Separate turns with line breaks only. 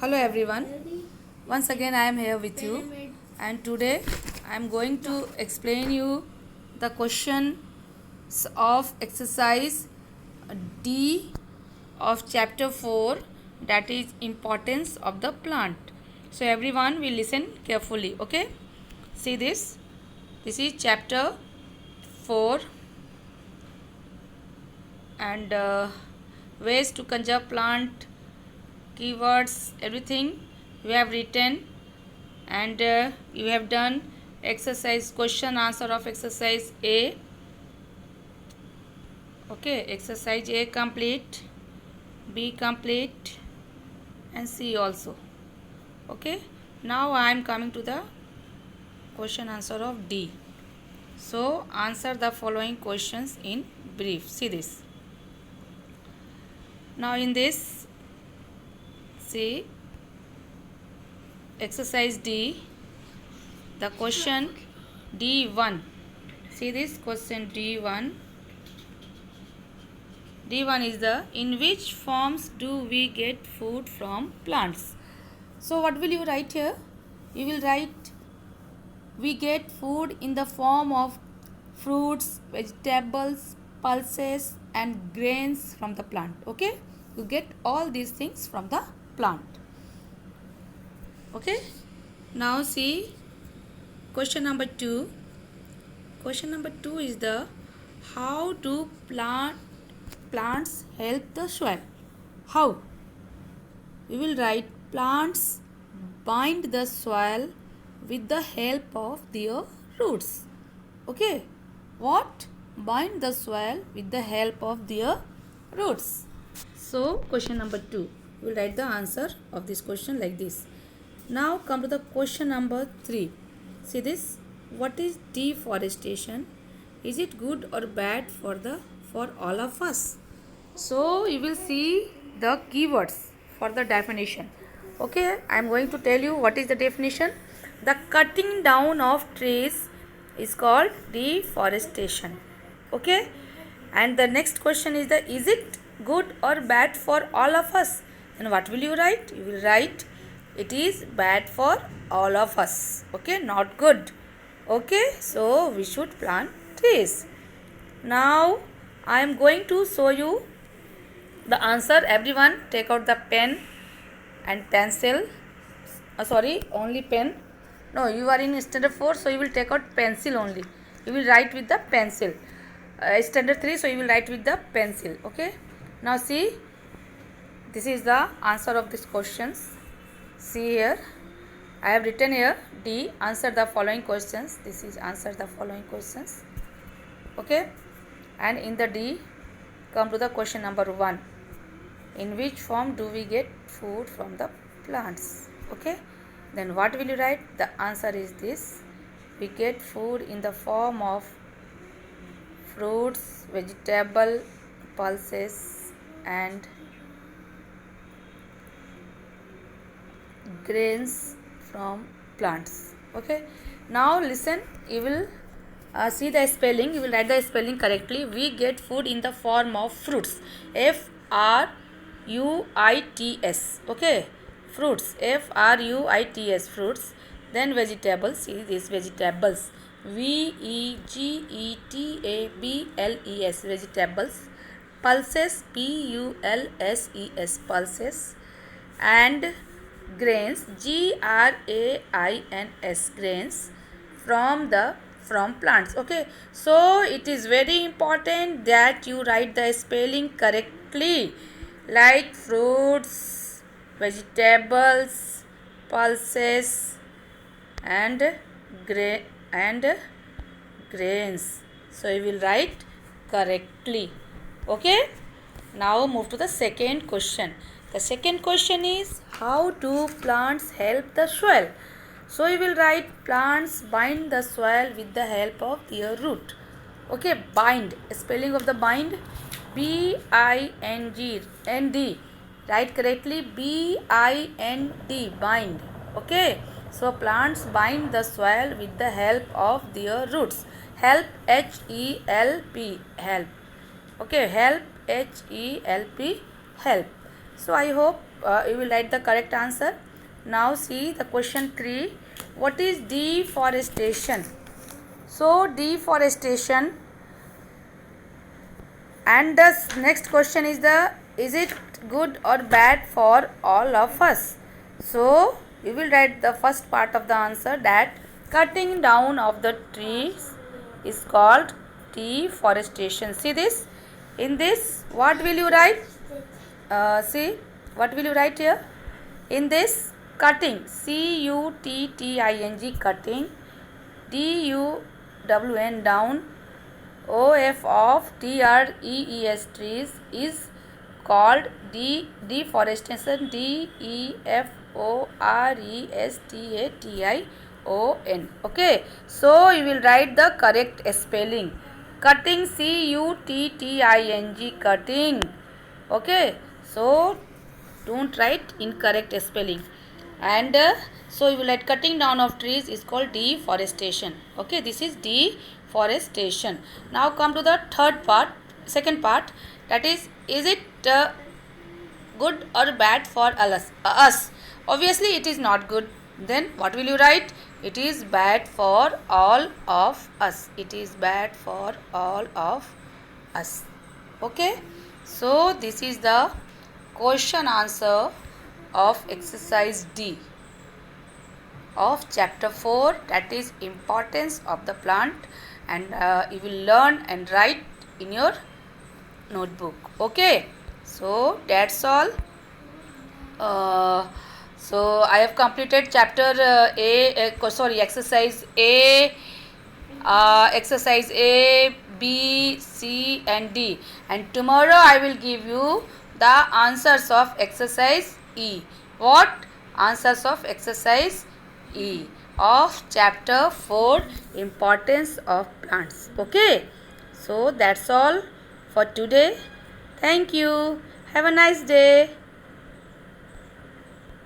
Hello everyone. Once again I am here with you, and today I am going to explain you the questions of exercise D of chapter 4, that is importance of the plant. So everyone will listen carefully, okay? See this. This is chapter 4 and ways to conserve plant, keywords, everything you have written, and you have done exercise question answer of exercise A. Okay, exercise A complete, B complete, and C also. Okay, now I am coming to the question answer of D. So answer the following questions in brief. See this. Now in this, see exercise D, the question D1. See this question D1. D1 is the in which forms do we get food from plants? So what will you write here? You will write we get food in the form of fruits, vegetables, pulses and grains from the plant. Okay, you get all these things from the plant. Okay, now see question number 2. Question number 2 is the how do plants help the soil? How? You will write plants bind the soil with the help of their roots. Okay, what? Bind the soil with the help of their roots. So question number 2, you will write the answer of this question like this. Now come to the question number 3. See this. What is deforestation? Is it good or bad for all of us? So you will see the keywords for the definition. Okay, I am going to tell you what is the definition. The cutting down of trees is called deforestation. Okay, and the next question is the is it good or bad for all of us? And what will you write? You will write it is bad for all of us. Okay, not good. Okay, so we should plant trees. Now I am going to show you the answer. Everyone take out the pen and pencil. Only pen. No, you are in standard 4, so you will take out pencil only. You will write with the pencil. Standard 3, so you will write with the pencil. Okay, now see, this is the answer of these questions. See here, I have written here D, answer the following questions. This is answer the following questions. Okay, and in the D, come to the question number 1. In which form do we get food from the plants? Okay, then what will you write? The answer is this. We get food in the form of fruits, vegetable, pulses and grains from plants. Okay, now listen, you will see the spelling. You will write the spelling correctly. We get food in the form of fruits. Fruits. Okay, fruits. Fruits. Fruits. Then vegetables. See these vegetables. Vegetables. Vegetables. Pulses. Pulses. Pulses. And grains. Grains. Grains from plants. Okay, so it is very important that you write the spelling correctly, like fruits, vegetables, pulses and grains. So you will write correctly. Okay, now move to the second question. The second question is how do plants help the soil? So you will write plants bind the soil with the help of their root. Okay, bind. Spelling of the bind, B-I-N-D. Write correctly, B-I-N-D, bind. Okay, so plants bind the soil with the help of their roots. Help, H-E-L-P, help. Okay, help, H-E-L-P, help. So I hope you will write the correct answer. Now see the question 3. What is deforestation? So deforestation, and the next question is it good or bad for all of us? So you will write the first part of the answer, that cutting down of the trees is called deforestation. See this. In this, what will you write? See, what will you write here? In this, cutting, cutting, cutting, down, down, of trees, trees, is called deforestation, deforestation. Okay, so you will write the correct spelling. Cutting, cutting, cutting. Okay, so don't write incorrect spelling. And so you will write cutting down of trees is called deforestation. Okay, this is deforestation. Now come to the second part, that is it good or bad for us? Obviously it is not good. Then what will you write? It is bad for all of us. It is bad for all of us. Okay, so this is the question answer of exercise D of chapter 4, that is importance of the plant, and you will learn and write in your notebook. Okay, so that's all. So I have completed chapter exercise A, B, C and D, and tomorrow I will give you the answers of exercise E. What? Answers of exercise E of chapter 4, importance of plants. Okay, so that's all for today. Thank you. Have a nice day.